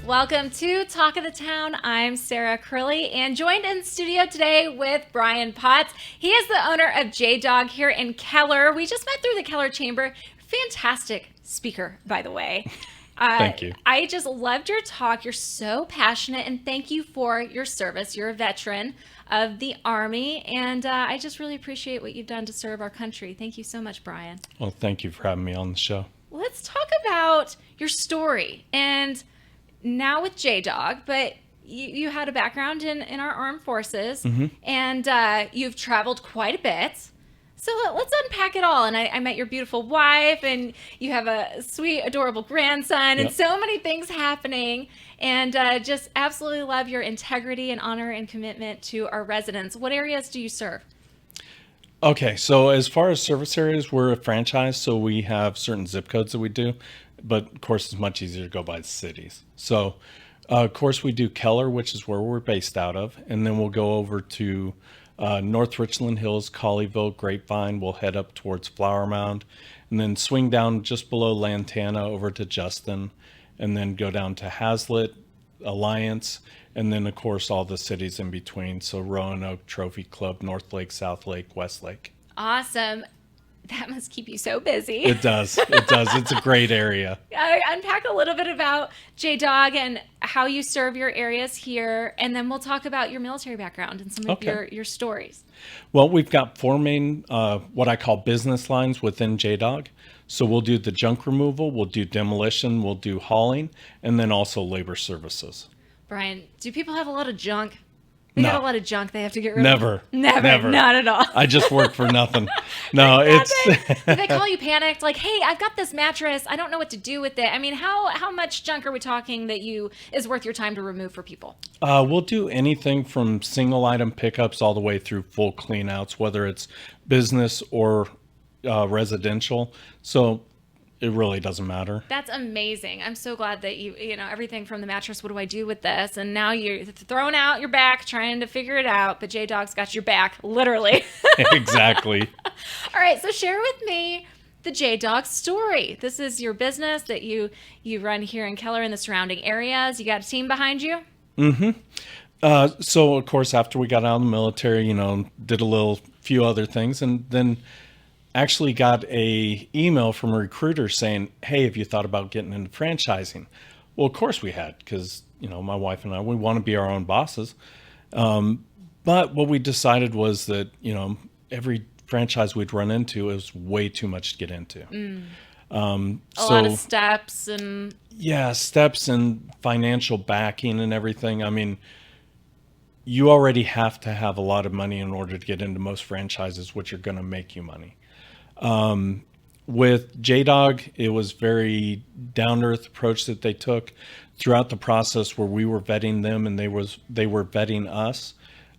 Welcome to Talk of the Town. I'm Sarah Curley and joined in studio today with Bryan Potts. He is the owner of JDOG here in Keller. We just met through the Keller Chamber. Fantastic speaker, by the way. Thank you. I just loved your talk. You're so passionate, and thank you for your service. You're a veteran of the Army, and I just really appreciate what you've done to serve our country. Thank you so much, Bryan. Well, thank you for having me on the show. Let's talk about your story, and now with JDOG, but you had a background in our armed forces, and you've traveled quite a bit. So let's unpack it all. And I met your beautiful wife, and you have a sweet, adorable grandson, and so many things happening. And just absolutely love your integrity and honor and commitment to our residents. What areas do you serve? Okay, so as far as service areas, we're a franchise, so we have certain zip codes that we do. But of course, it's much easier to go by the cities. So, of course, we do Keller, which is where we're based out of. And then we'll go over to North Richland Hills, Colleyville, Grapevine. We'll head up towards Flower Mound and then swing down just below Lantana over to Justin, and then go down to Hazlitt, Alliance, and then, of course, all the cities in between. So Roanoke, Trophy Club, North Lake, South Lake, West Lake. Awesome. That must keep you so busy. It does. It does. It's a great area. Unpack a little bit about JDOG and how you serve your areas here, and then we'll talk about your military background and some of your stories. Well, we've got four main, what I call business lines within JDOG. So we'll do the junk removal, we'll do demolition, we'll do hauling, and then also labor services. Bryan, do people have a lot of junk? They No. got a lot of junk they have to get rid Never. of. Never. Not at all. I just work for nothing. No, Do they call you panicked? Like, hey, I've got this mattress. I don't know what to do with it. I mean, how much junk are we talking that is worth your time to remove for people? We'll do anything from single item pickups all the way through full clean outs, whether it's business or residential. So it really doesn't matter. That's amazing. I'm so glad that you know, everything from the mattress, what do I do with this? And now you're throwing out your back, trying to figure it out, but JDOG's got your back, literally. Exactly. All right, so share with me the JDOG story. This is your business that you run here in Keller and the surrounding areas. You got a team behind you? So, of course, after we got out of the military, did a few other things, and then actually got a email from a recruiter saying, hey, have you thought about getting into franchising? Well, of course we had, because, my wife and I, we want to be our own bosses. But what we decided was that, every franchise we'd run into is way too much to get into. A lot of steps and... Yeah, steps and financial backing and everything. I mean, you already have to have a lot of money in order to get into most franchises, which are going to make you money. With JDOG, it was very down-to-earth approach that they took throughout the process where we were vetting them and they were vetting us.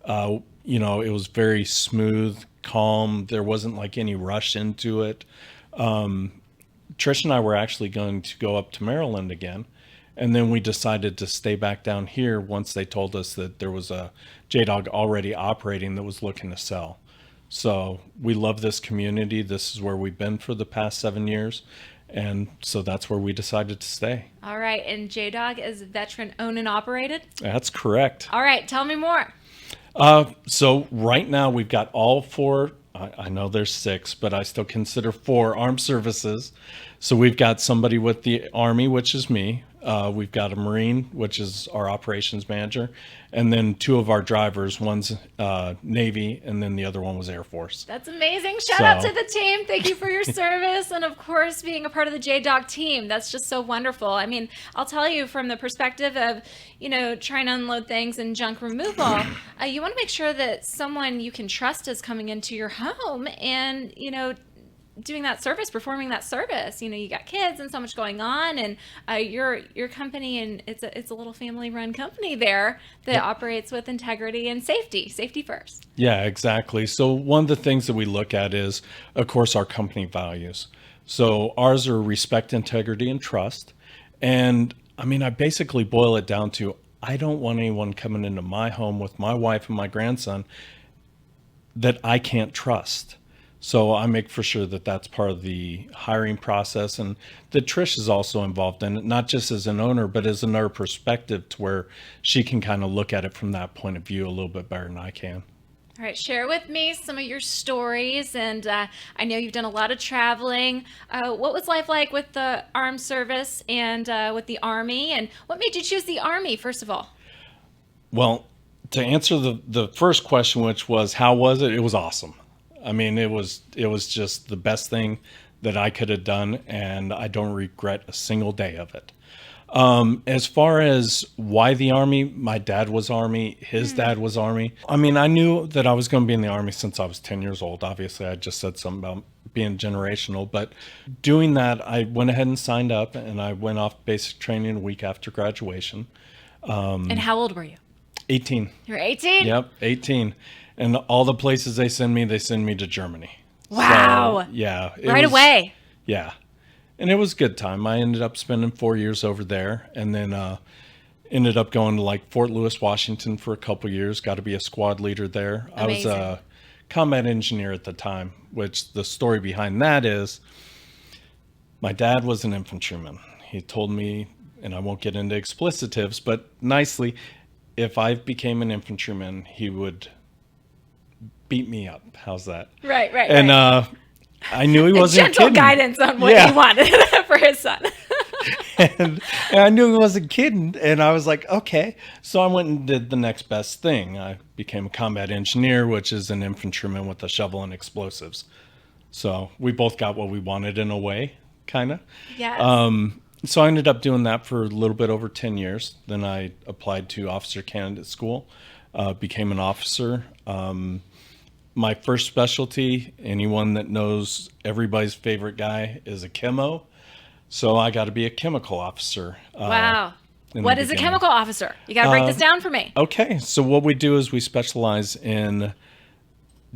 It was very smooth, calm. There wasn't like any rush into it. Trish and I were actually going to go up to Maryland again. And then we decided to stay back down here once they told us that there was a JDOG already operating that was looking to sell. So we love this community. This is where we've been for the past 7 years. And so that's where we decided to stay. All right. And JDOG is veteran owned and operated? That's correct. All right. Tell me more. So right now we've got all four, I know there's six, but I still consider four armed services. So we've got somebody with the Army, which is me. We've got a Marine, which is our operations manager, and then two of our drivers. One's Navy, and then the other one was Air Force. That's amazing. Shout out to the team. Thank you for your service, and of course, being a part of the JDOG team. That's just so wonderful. I mean, I'll tell you from the perspective of, trying to unload things and junk removal, you want to make sure that someone you can trust is coming into your home and, doing that service, performing that service. You got kids and so much going on, and your company, and it's a little family run company there that operates with integrity and safety first. Yeah, exactly. So one of the things that we look at is, of course, our company values. So ours are respect, integrity, and trust. And I mean, I basically boil it down to, I don't want anyone coming into my home with my wife and my grandson that I can't trust. So I make for sure that that's part of the hiring process, and that Trish is also involved in it, not just as an owner, but as another perspective to where she can kind of look at it from that point of view a little bit better than I can. All right, share with me some of your stories. And I know you've done a lot of traveling. What was life like with the armed service and with the Army? And what made you choose the Army, first of all? Well, to answer the first question, which was how was it? It was awesome. I mean, it was just the best thing that I could have done, and I don't regret a single day of it. As far as why the Army, my dad was Army, his dad was Army. I mean, I knew that I was going to be in the Army since I was 10 years old. Obviously, I just said something about being generational, but doing that, I went ahead and signed up, and I went off basic training a week after graduation. And how old were you? 18. You're 18? Yep, 18. And all the places they send me to Germany. Wow. So, yeah. Right away. Yeah. And it was a good time. I ended up spending 4 years over there, and then ended up going to like Fort Lewis, Washington for a couple years. Got to be a squad leader there. Amazing. I was a combat engineer at the time, which the story behind that is my dad was an infantryman. He told me, and I won't get into explicitives, but nicely, if I became an infantryman, he would beat me up. How's that? Right. And I knew he wasn't gentle kidding. guidance on what he wanted for his son. and I knew he wasn't kidding. And I was like, okay. So I went and did the next best thing. I became a combat engineer, which is an infantryman with a shovel and explosives. So we both got what we wanted in a way, kind of. Yes. So I ended up doing that for a little bit over 10 years. Then I applied to officer candidate school, became an officer. My first specialty, anyone that knows everybody's favorite guy, is a chemo. So I got to be a chemical officer. Wow. What is a chemical officer? You got to break this down for me. Okay. So what we do is we specialize in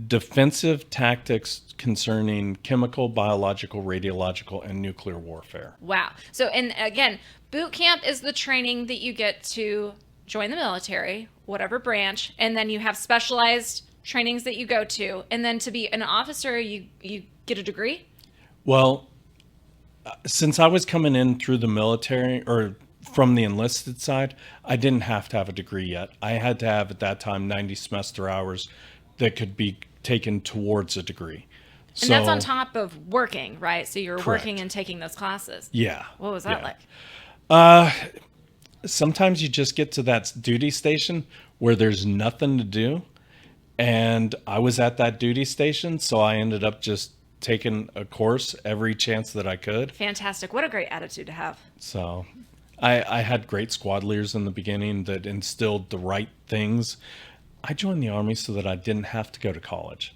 defensive tactics concerning chemical, biological, radiological, and nuclear warfare. Wow. So, and again, boot camp is the training that you get to join the military, whatever branch, and then you have specialized trainings that you go to, and then to be an officer, you get a degree? Well, since I was coming in through the military or from the enlisted side, I didn't have to have a degree yet. I had to have at that time 90 semester hours that could be taken towards a degree. And that's on top of working, right? So you're Correct. working and taking those classes. Yeah. What was that like? Sometimes you just get to that duty station where there's nothing to do. And I was at that duty station, so I ended up just taking a course every chance that I could. Fantastic. What a great attitude to have. So I had great squad leaders in the beginning that instilled the right things. I joined the Army so that I didn't have to go to college.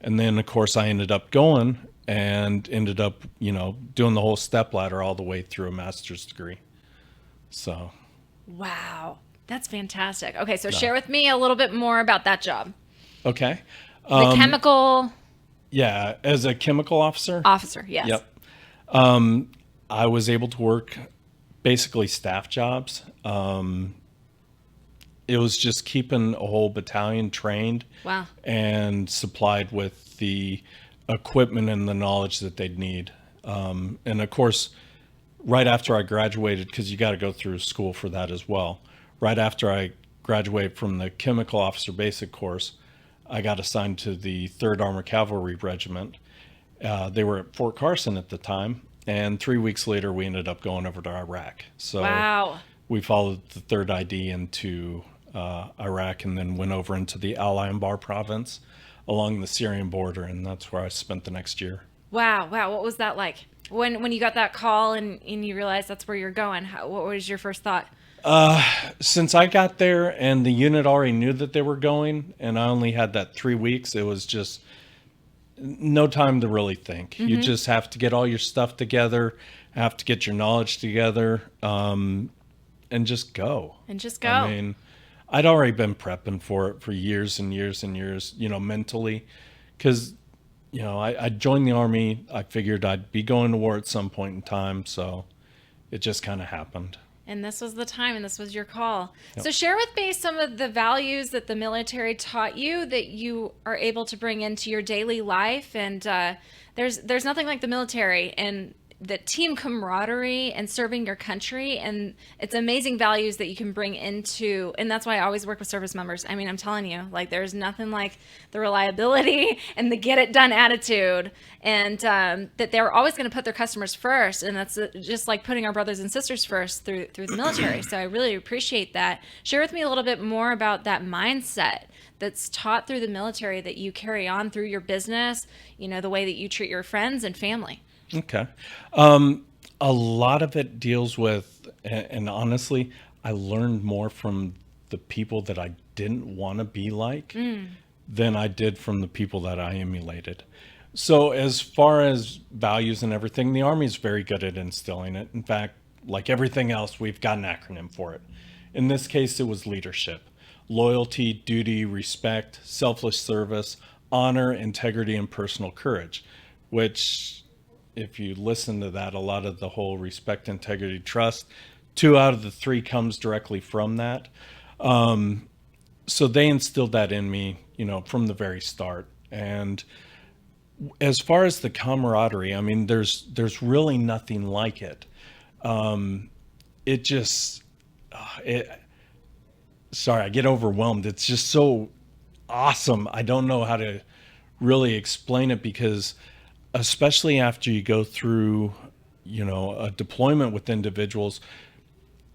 And then, of course, I ended up going and ended up, doing the whole step ladder all the way through a master's degree. So. Wow. That's fantastic. Okay, so share with me a little bit more about that job. Okay. The chemical... Yeah, as a chemical officer. Officer, yes. Yep. I was able to work basically staff jobs. It was just keeping a whole battalion trained. Wow. And supplied with the equipment and the knowledge that they'd need. And of course, right after I graduated, because you got to go through school for that as well. Right after I graduated from the chemical officer basic course, I got assigned to the 3rd Armored Cavalry Regiment. They were at Fort Carson at the time, and 3 weeks later, we ended up going over to Iraq. So wow. We followed the 3rd ID into Iraq and then went over into the Al Anbar province along the Syrian border, and that's where I spent the next year. Wow. What was that like? When you got that call and you realized that's where you're going, what was your first thought? Since I got there and the unit already knew that they were going, and I only had that 3 weeks, it was just no time to really think. Mm-hmm. You just have to get all your stuff together, have to get your knowledge together, and just go. I mean, I'd already been prepping for it for years and years and years, mentally, because, I joined the Army. I figured I'd be going to war at some point in time, so it just kind of happened. And this was the time, and this was your call. Yep. So share with me some of the values that the military taught you that you are able to bring into your daily life. And there's nothing like the military and the team camaraderie and serving your country. And it's amazing values that you can bring into, and that's why I always work with service members. I mean, I'm telling you, like, there's nothing like the reliability and the get it done attitude, and that they're always going to put their customers first. And that's just like putting our brothers and sisters first through the military. So I really appreciate that. Share with me a little bit more about that mindset that's taught through the military that you carry on through your business, you know, the way that you treat your friends and family. Okay. A lot of it deals with, and honestly, I learned more from the people that I didn't want to be like than I did from the people that I emulated. So as far as values and everything, the Army is very good at instilling it. In fact, like everything else, we've got an acronym for it. In this case, it was leadership: loyalty, duty, respect, selfless service, honor, integrity, and personal courage, which, if you listen to that, a lot of the whole respect, integrity, trust, 2 out of the 3 comes directly from that. So they instilled that in me, you know, from the very start. And as far as the camaraderie, I mean, there's really nothing like it. It just, sorry, I get overwhelmed. It's just so awesome. I don't know how to really explain it, because especially after you go through, you know, a deployment with individuals,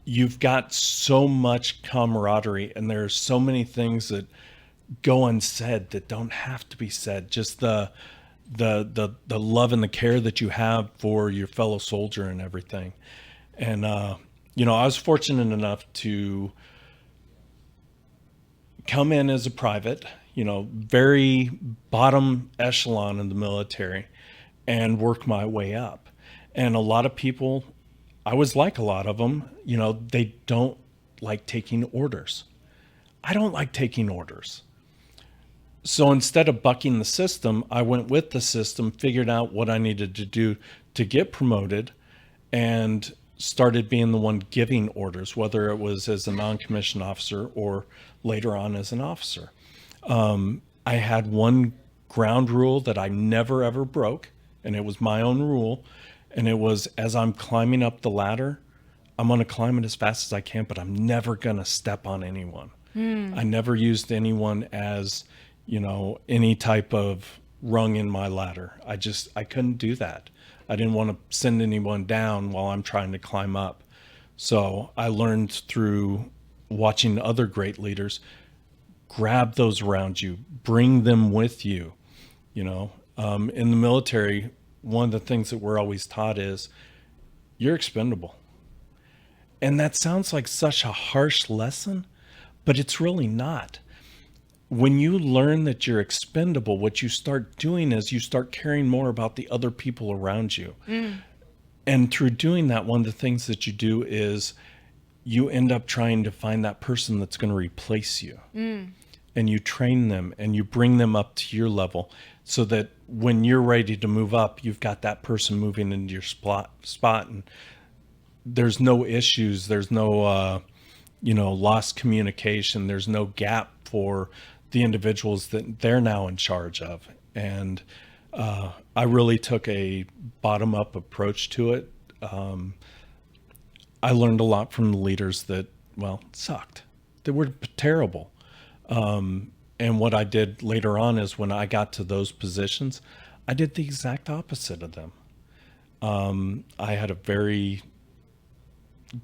you've got so much camaraderie, and there's so many things that go unsaid that don't have to be said. Just the love and the care that you have for your fellow soldier and everything. And you know, I was fortunate enough to come in as a private, you know, very bottom echelon in the military, and work my way up. And a lot of people, I was like a lot of them, you know, they don't like taking orders. I don't like taking orders. So instead of bucking the system, I went with the system, figured out what I needed to do to get promoted, and started being the one giving orders, whether it was as a non-commissioned officer or later on as an officer. I had one ground rule that I never ever broke, and it was my own rule. And it was, as I'm climbing up the ladder, I'm going to climb it as fast as I can, but I'm never going to step on anyone. I never used anyone as, you know, any type of rung in my ladder. I couldn't do that. I didn't want to send anyone down while I'm trying to climb up. So I learned through watching other great leaders: grab those around you, bring them with you. You know, in the military, one of the things that we're always taught is you're expendable. And that sounds like such a harsh lesson, but it's really not. When you learn that you're expendable, what you start doing is you start caring more about the other people around you. And through doing that, one of the things that you do is you end up trying to find that person that's going to replace you. And you train them and you bring them up to your level, so that when you're ready to move up, you've got that person moving into your spot, and there's no issues. There's no, you know, lost communication. There's no gap for the individuals that they're now in charge of. And I really took a bottom up approach to it. I learned a lot from the leaders that, well, sucked. They were terrible. And what I did later on is, when I got to those positions, I did the exact opposite of them. I had a very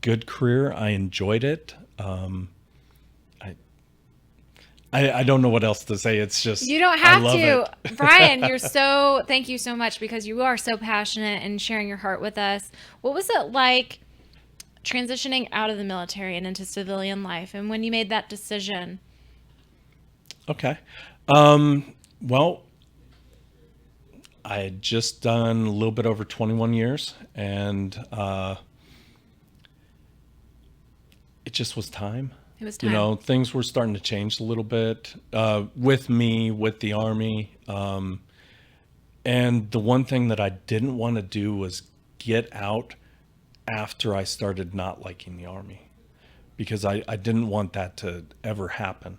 good career. I enjoyed it. I don't know what else to say. It's just, you don't have I love to. it. Bryan, thank you so much, because you are so passionate and sharing your heart with us. What was it like transitioning out of the military and into civilian life, and when you made that decision? Okay. Well, I had just done a little bit over 21 years, and it just was time. It was time. You know, things were starting to change a little bit with me, with the Army. And the one thing that I didn't want to do was get out after I started not liking the Army, because I didn't want that to ever happen.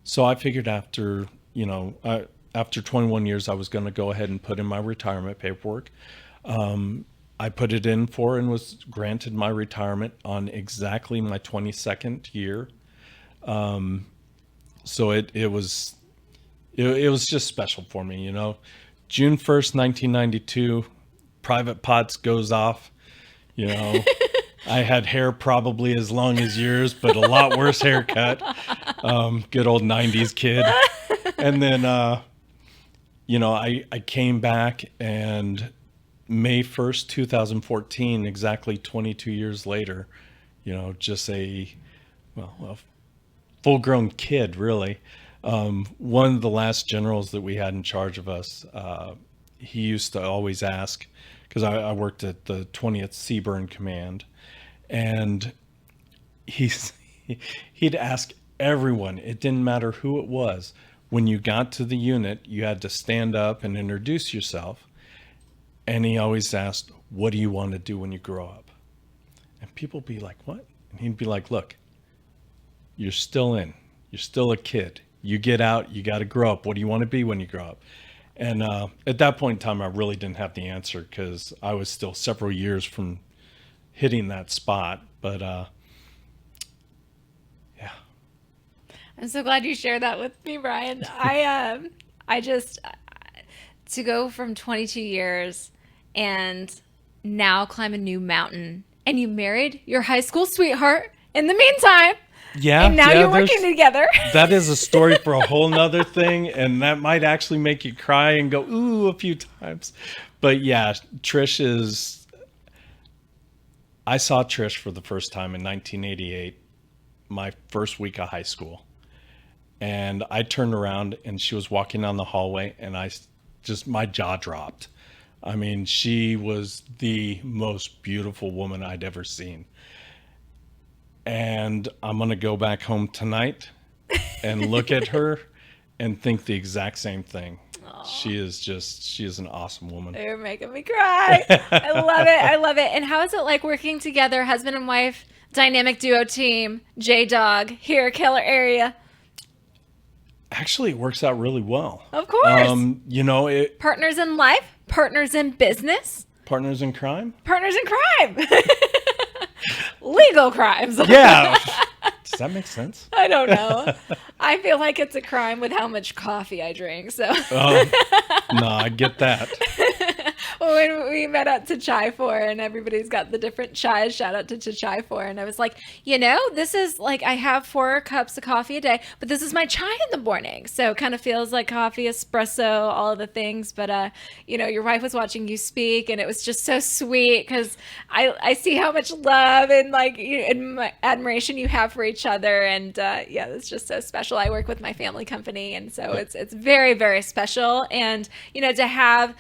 So I figured after 21 years, I was going to go ahead and put in my retirement paperwork. I put it in for and was granted my retirement on exactly my 22nd year. So it was just special for me, June 1st, 1992, Private Potts goes off, I had hair probably as long as yours, but a lot worse haircut. Good old 90s kid. And then, I came back, and May 1st, 2014, exactly 22 years later, just a full-grown kid, really. One of the last generals that we had in charge of us, he used to always ask, because I worked at the 20th Seaburn Command, and he'd ask everyone, it didn't matter who it was, when you got to the unit, you had to stand up and introduce yourself. And he always asked, what do you want to do when you grow up? And people be like, what? And he'd be like, look, you're still a kid. You get out, you got to grow up. What do you want to be when you grow up? And at that point in time, I really didn't have the answer, because I was still several years from hitting that spot. But yeah. I'm so glad you shared that with me, Bryan. To go from 22 years and now climb a new mountain, and you married your high school sweetheart in the meantime. Yeah. And now you're working together. That is a story for a whole nother thing. And that might actually make you cry and go, ooh, a few times. But yeah, I saw Trish for the first time in 1988, my first week of high school. And I turned around and she was walking down the hallway, and my jaw dropped. I mean, she was the most beautiful woman I'd ever seen. And I'm going to go back home tonight and look at her and think the exact same thing. Aww. She is an awesome woman. You're making me cry. I love it. I love it. And how is it like working together, husband and wife, dynamic duo team, JDOG, here, Keller area? Actually, it works out really well. Of course. Partners in life, partners in business. Partners in crime? Partners in crime. Legal crimes. Yeah. Does that make sense? I don't know. I feel like it's a crime with how much coffee I drink. So. No, I get that. When we met at Chai 4 and everybody's got the different chais, shout out to Chai 4. And I was like, this is like, I have 4 cups of coffee a day, but this is my chai in the morning. So it kind of feels like coffee, espresso, all of the things. But, your wife was watching you speak, and it was just so sweet, because I see how much love and and admiration you have for each other. And it's just so special. I work with my family company, and so it's very, very special. And, to have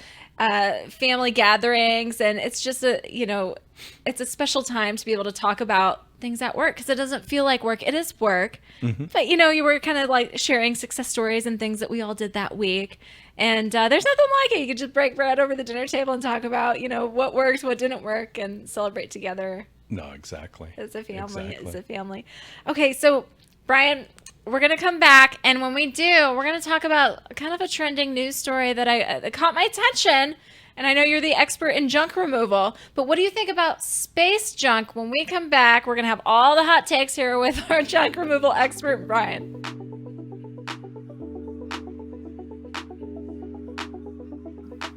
family gatherings, and it's just it's a special time to be able to talk about things at work, because it doesn't feel like work. It is work. Mm-hmm. But you were kind of like sharing success stories and things that we all did that week, and there's nothing like it. You could just break bread over the dinner table and talk about what worked, what didn't work, and celebrate together. No, exactly. As a family. Okay, so Bryan, we're going to come back, and when we do, we're going to talk about kind of a trending news story that caught my attention, and I know you're the expert in junk removal, but what do you think about space junk? When we come back, we're going to have all the hot takes here with our junk removal expert, Bryan.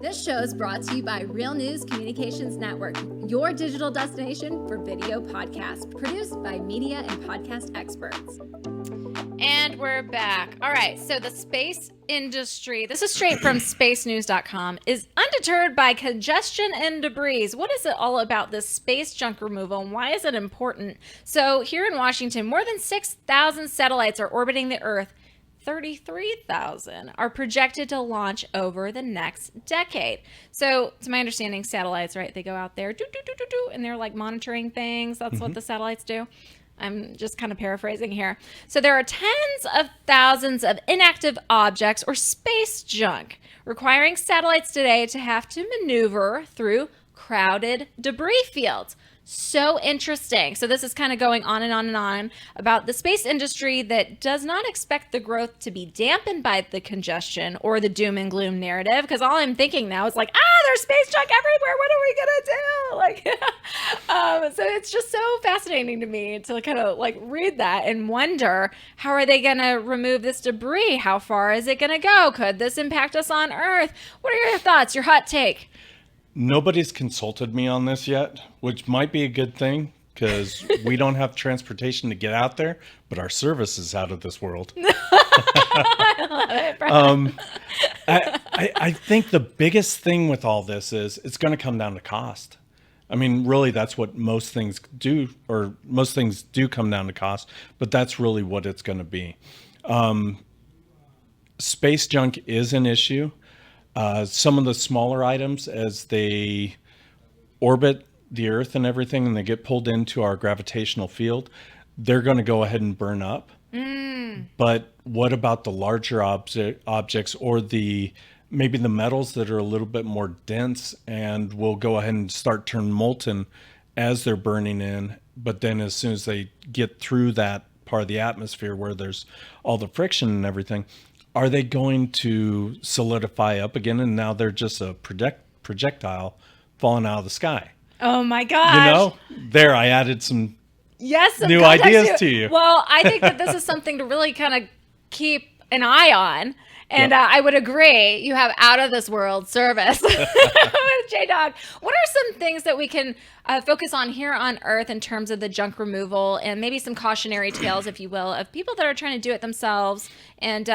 This show is brought to you by Real News Communications Network, your digital destination for video podcasts, produced by media and podcast experts. And we're back. All right, so the space industry, this is straight from spacenews.com, is undeterred by congestion and debris. What is it all about, this space junk removal, and why is it important? So here in Washington, more than 6,000 satellites are orbiting the Earth. 33,000 are projected to launch over the next decade. So, to my understanding, satellites, right, they go out there, and they're like monitoring things. That's what the satellites do. I'm just kind of paraphrasing here. So there are tens of thousands of inactive objects, or space junk, requiring satellites today to have to maneuver through crowded debris fields. so interesting. So this is kind of going on and on and on about the space industry that does not expect the growth to be dampened by the congestion or the doom and gloom narrative. Because all I'm thinking now is like, there's space junk everywhere. What are we gonna do? Like, so it's just so fascinating to me to kind of like read that and wonder, how are they gonna remove this debris? How far is it gonna go? Could this impact us on Earth? What are your thoughts? Your hot take? Nobody's consulted me on this yet, which might be a good thing because we don't have transportation to get out there, but our service is out of this world. I love it, Bryan. I think the biggest thing with all this is it's going to come down to cost. I mean, really, that's what most things do, or most things do come down to cost, but that's really what it's going to be. Space junk is an issue. Some of the smaller items, as they orbit the Earth and everything, and they get pulled into our gravitational field, they're going to go ahead and burn up. But what about the larger objects, or maybe the metals that are a little bit more dense and will go ahead and start turn molten as they're burning in? But then as soon as they get through that part of the atmosphere where there's all the friction and everything, are they going to solidify up again, and now they're just a projectile falling out of the sky? Oh my gosh. There, I added some some new context ideas to you. Well, I think that this is something to really kind of keep an eye on. And I would agree, you have out of this world service with JDOG. What are some things that we can focus on here on Earth in terms of the junk removal, and maybe some cautionary tales, if you will, of people that are trying to do it themselves and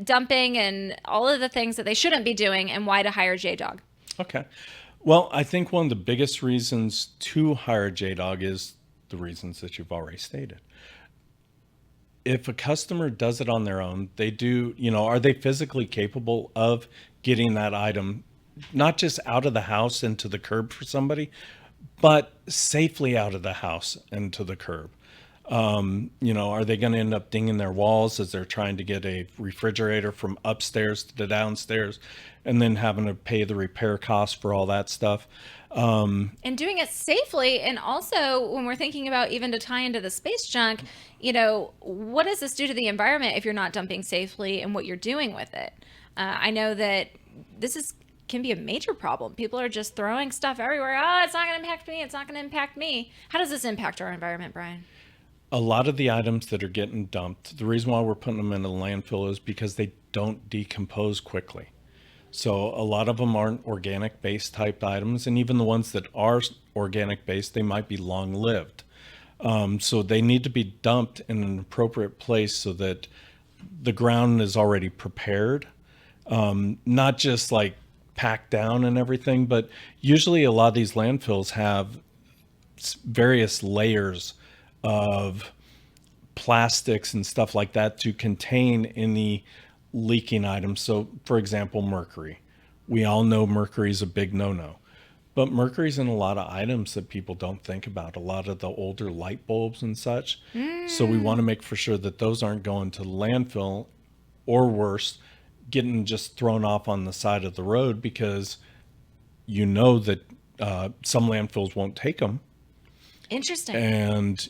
dumping and all of the things that they shouldn't be doing, and why to hire JDOG? Okay. Well, I think one of the biggest reasons to hire JDOG is the reasons that you've already stated. If a customer does it on their own, they do, are they physically capable of getting that item, not just out of the house into the curb for somebody, but safely out of the house into the curb? Are they going to end up dinging their walls as they're trying to get a refrigerator from upstairs to downstairs, and then having to pay the repair costs for all that stuff? And doing it safely. And also, when we're thinking about even to tie into the space junk, what does this do to the environment if you're not dumping safely, and what you're doing with it? I know that can be a major problem. People are just throwing stuff everywhere. It's not going to impact me. It's not going to impact me. How does this impact our environment, Bryan? A lot of the items that are getting dumped, the reason why we're putting them in the landfill is because they don't decompose quickly. So a lot of them aren't organic based type items, and even the ones that are organic based, they might be long lived. So they need to be dumped in an appropriate place so that the ground is already prepared, not just like packed down and everything, but usually a lot of these landfills have various layers of plastics and stuff like that to contain any leaking items. So for example, mercury. We all know mercury is a big no-no, but mercury's in a lot of items that people don't think about, a lot of the older light bulbs and such. So we want to make for sure that those aren't going to landfill, or worse, getting just thrown off on the side of the road, because that some landfills won't take them. Interesting. And,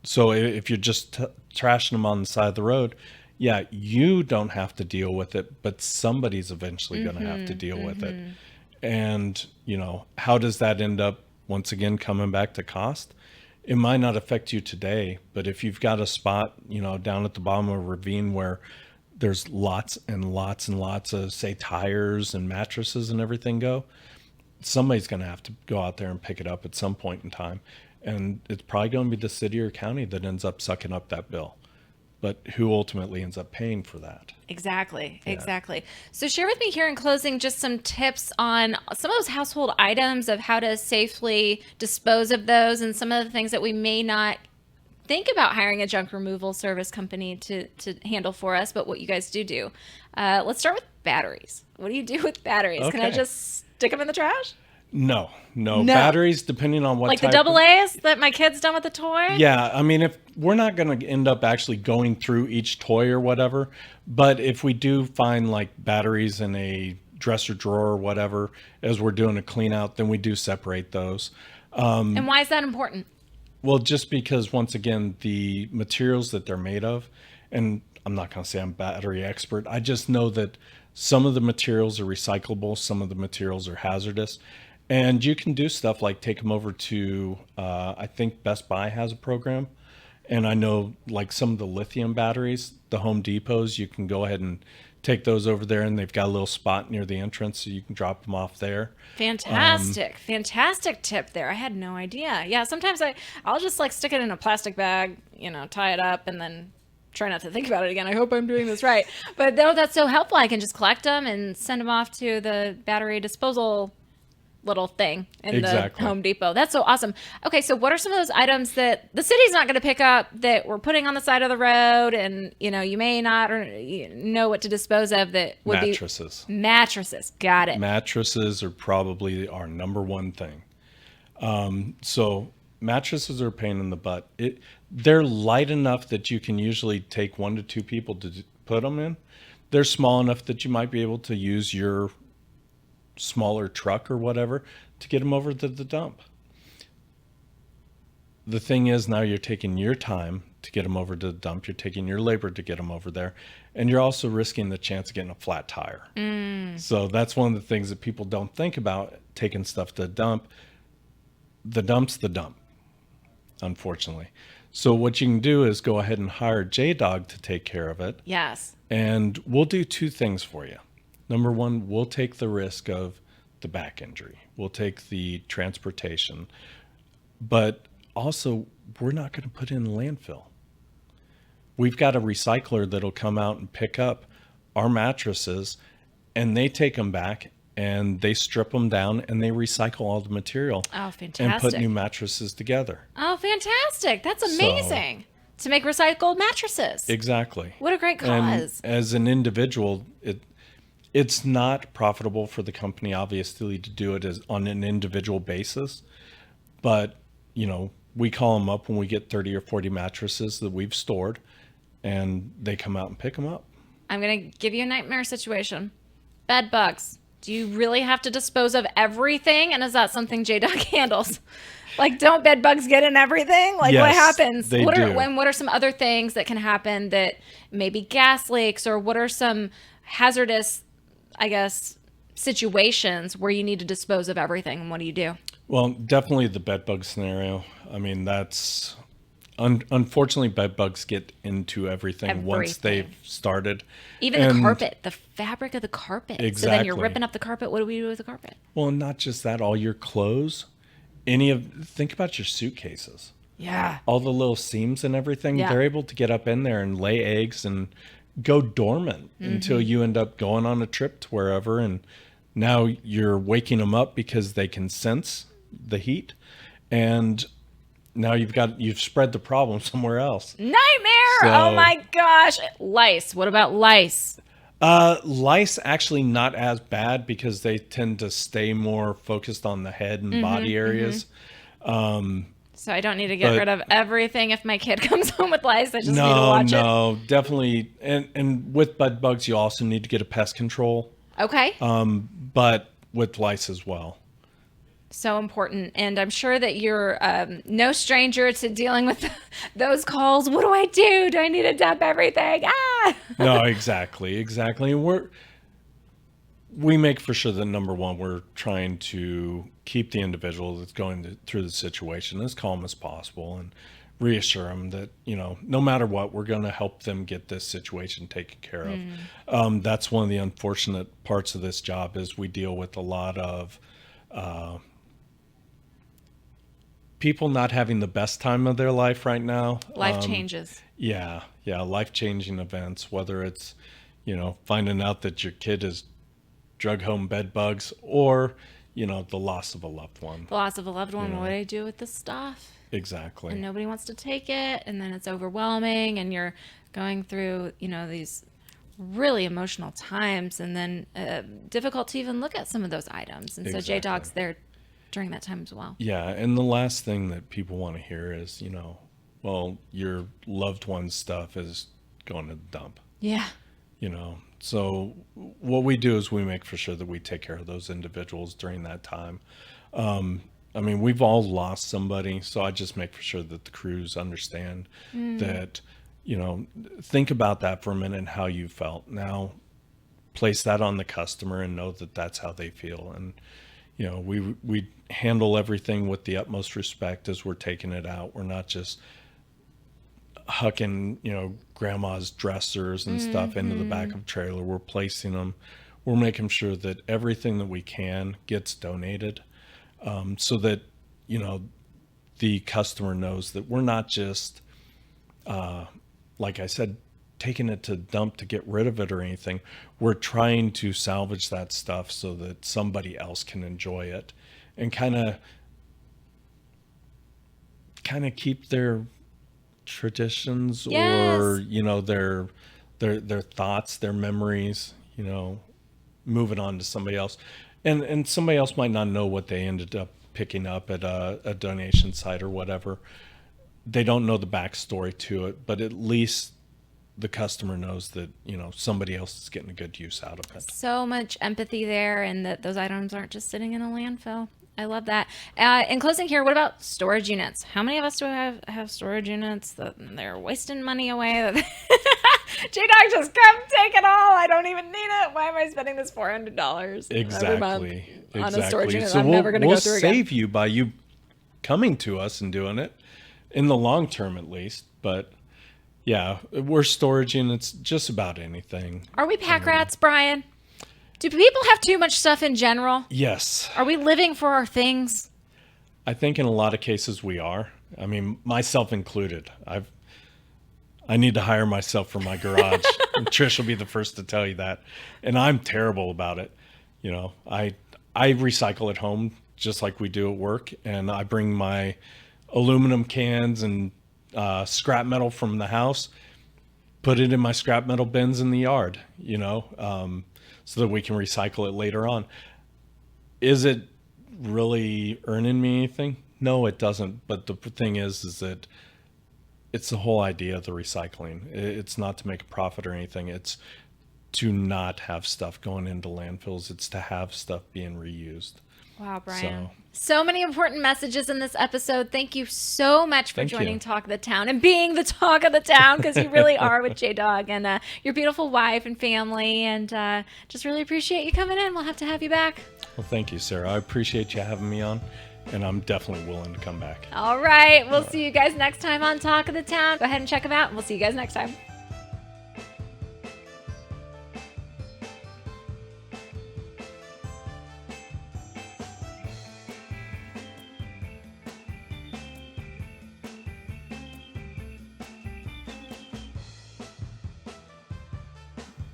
so if you're just trashing them on the side of the road, you don't have to deal with it, but somebody's eventually going to have to deal with it. And, how does that end up, once again, coming back to cost? It might not affect you today, but if you've got a spot, down at the bottom of a ravine where there's lots and lots and lots of, say, tires and mattresses and everything go, somebody's going to have to go out there and pick it up at some point in time. And it's probably going to be the city or county that ends up sucking up that bill. But who ultimately ends up paying for that? Exactly. So share with me here in closing just some tips on some of those household items, of how to safely dispose of those, and some of the things that we may not think about hiring a junk removal service company to handle for us, but what you guys do. Let's start with batteries. What do you do with batteries? Okay. Can I just stick them in the trash? No. Batteries, depending on what like type the AA's that my kid's done with the toy? Yeah, I mean, if we're not going to end up actually going through each toy or whatever, but if we do find like batteries in a dresser drawer or whatever, as we're doing a clean out, then we do separate those. And why is that important? Well, just because, once again, the materials that they're made of, and I'm not going to say I'm a battery expert, I just know that some of the materials are recyclable, some of the materials are hazardous. And you can do stuff like take them over to, I think Best Buy has a program. And I know like some of the lithium batteries, the Home Depots, you can go ahead and take those over there, and they've got a little spot near the entrance so you can drop them off there. Fantastic tip there. I had no idea. Yeah, sometimes I'll just like stick it in a plastic bag, tie it up, and then try not to think about it again. I hope I'm doing this right. But no, that's so helpful. I can just collect them and send them off to the battery disposal little thing in the Home Depot. That's so awesome. Okay, so what are some of those items that the city's not going to pick up that we're putting on the side of the road, and you may not know what to dispose of that would Mattresses. be mattresses. Got it. Mattresses are probably our number one thing. So mattresses are a pain in the butt. They're light enough that you can usually take 1 to 2 people to put them in. They're small enough that you might be able to use your smaller truck or whatever to get them over to the dump. The thing is, now you're taking your time to get them over to the dump. You're taking your labor to get them over there. And you're also risking the chance of getting a flat tire. So that's one of the things that people don't think about, taking stuff to the dump. The dump's the dump, unfortunately. So what you can do is go ahead and hire JDOG to take care of it. Yes. And we'll do 2 things for you. Number one, we'll take the risk of the back injury. We'll take the transportation. But also, we're not going to put it in the landfill. We've got a recycler that'll come out and pick up our mattresses, and they take them back, and they strip them down, and they recycle all the material. Oh, fantastic. And put new mattresses together. Oh, fantastic. That's amazing. To make recycled mattresses. Exactly. What a great cause. And as an individual, it's not profitable for the company, obviously, to do it on an individual basis. But, we call them up when we get 30 or 40 mattresses that we've stored, and they come out and pick them up. I'm going to give you a nightmare situation. Bed bugs. Do you really have to dispose of everything? And is that something JDOG handles? Like, don't bed bugs get in everything? Like, yes, what happens? They do. What are some other things that can happen that maybe gas leaks, or what are some hazardous, I guess, situations where you need to dispose of everything, and what do you do? Well, definitely the bed bug scenario. I mean, that's unfortunately bed bugs get into everything once they've started. Even the carpet, the fabric of the carpet. Exactly. So then you're ripping up the carpet. What do we do with the carpet? Well, not just that, all your clothes, think about your suitcases. Yeah. All the little seams and everything, they're able to get up in there and lay eggs and go dormant until you end up going on a trip to wherever, and now you're waking them up because they can sense the heat, and now you've spread the problem somewhere else. Nightmare! Oh my gosh. Lice. What about lice? Lice actually not as bad because they tend to stay more focused on the head and body areas. So I don't need to get rid of everything if my kid comes home with lice. I just need to watch it. No, definitely. And with bed bugs, you also need to get a pest control. Okay. But with lice as well. So important. And I'm sure that you're no stranger to dealing with those calls. What do I do? Do I need to dump everything? No, exactly. And we make for sure that, number one, we're trying to keep the individual that's going through the situation as calm as possible and reassure them that, no matter what, we're going to help them get this situation taken care of. That's one of the unfortunate parts of this job is we deal with a lot of people not having the best time of their life right now. Life changes. Yeah. Life-changing events, whether it's, finding out that your kid is drug home bed bugs or, the loss of a loved one. The loss of a loved one. What do I do with this stuff? Exactly. And nobody wants to take it, and then it's overwhelming, and you're going through, these really emotional times, and then difficult to even look at some of those items. And so JDOG's there during that time as well. Yeah, and the last thing that people want to hear is, well, your loved one's stuff is going to the dump. Yeah. So what we do is we make for sure that we take care of those individuals during that time. I mean, we've all lost somebody, so I just make sure that the crews understand that, think about that for a minute and how you felt. Now, place that on the customer and know that that's how they feel. And, we handle everything with the utmost respect as we're taking it out. We're not just hucking, grandma's dressers and stuff into the back of a trailer. We're placing them. We're making sure that everything that we can gets donated, so that, the customer knows that we're not just, like I said, taking it to dump to get rid of it or anything. We're trying to salvage that stuff so that somebody else can enjoy it and kind of keep their traditions or their thoughts, their memories, moving on to somebody else, and somebody else might not know what they ended up picking up at a donation site or whatever. They don't know the backstory to it, but at least the customer knows that somebody else is getting a good use out of it. So much empathy there, and that those items aren't just sitting in a landfill. I love that. In closing here, what about storage units? How many of us do have storage units that they're wasting money away? JDOG just kept taking all. I don't even need it. Why am I spending this $400 every month on a storage unit So I'm never going to go through again? We'll save you by you coming to us and doing it in the long term, at least. But yeah, we're storage units, just about anything. Are we pack rats, Bryan? Do people have too much stuff in general? Yes. Are we living for our things? I think in a lot of cases we are. I mean, myself included. I need to hire myself for my garage. And Trish will be the first to tell you that. And I'm terrible about it. I recycle at home just like we do at work. And I bring my aluminum cans and scrap metal from the house, put it in my scrap metal bins in the yard, so that we can recycle it later on. Is it really earning me anything? No, it doesn't. But the thing is that it's the whole idea of the recycling. It's not to make a profit or anything. It's to not have stuff going into landfills. It's to have stuff being reused. Wow, Bryan. So many important messages in this episode. Thank you so much for joining Talk of the Town and being the talk of the town, because you really are with JDOG and your beautiful wife and family. And just really appreciate you coming in. We'll have to have you back. Well, thank you, Sarah. I appreciate you having me on, and I'm definitely willing to come back. All right. We'll see you guys next time on Talk of the Town. Go ahead and check them out, and we'll see you guys next time.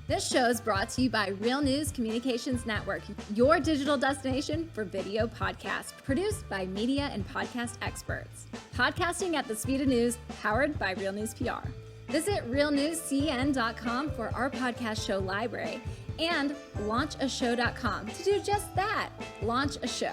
This show is brought to you by Real News Communications Network, your digital destination for video podcasts, produced by media and podcast experts. Podcasting at the speed of news, powered by Real News PR. Visit realnewscn.com for our podcast show library and launchashow.com to do just that, launch a show.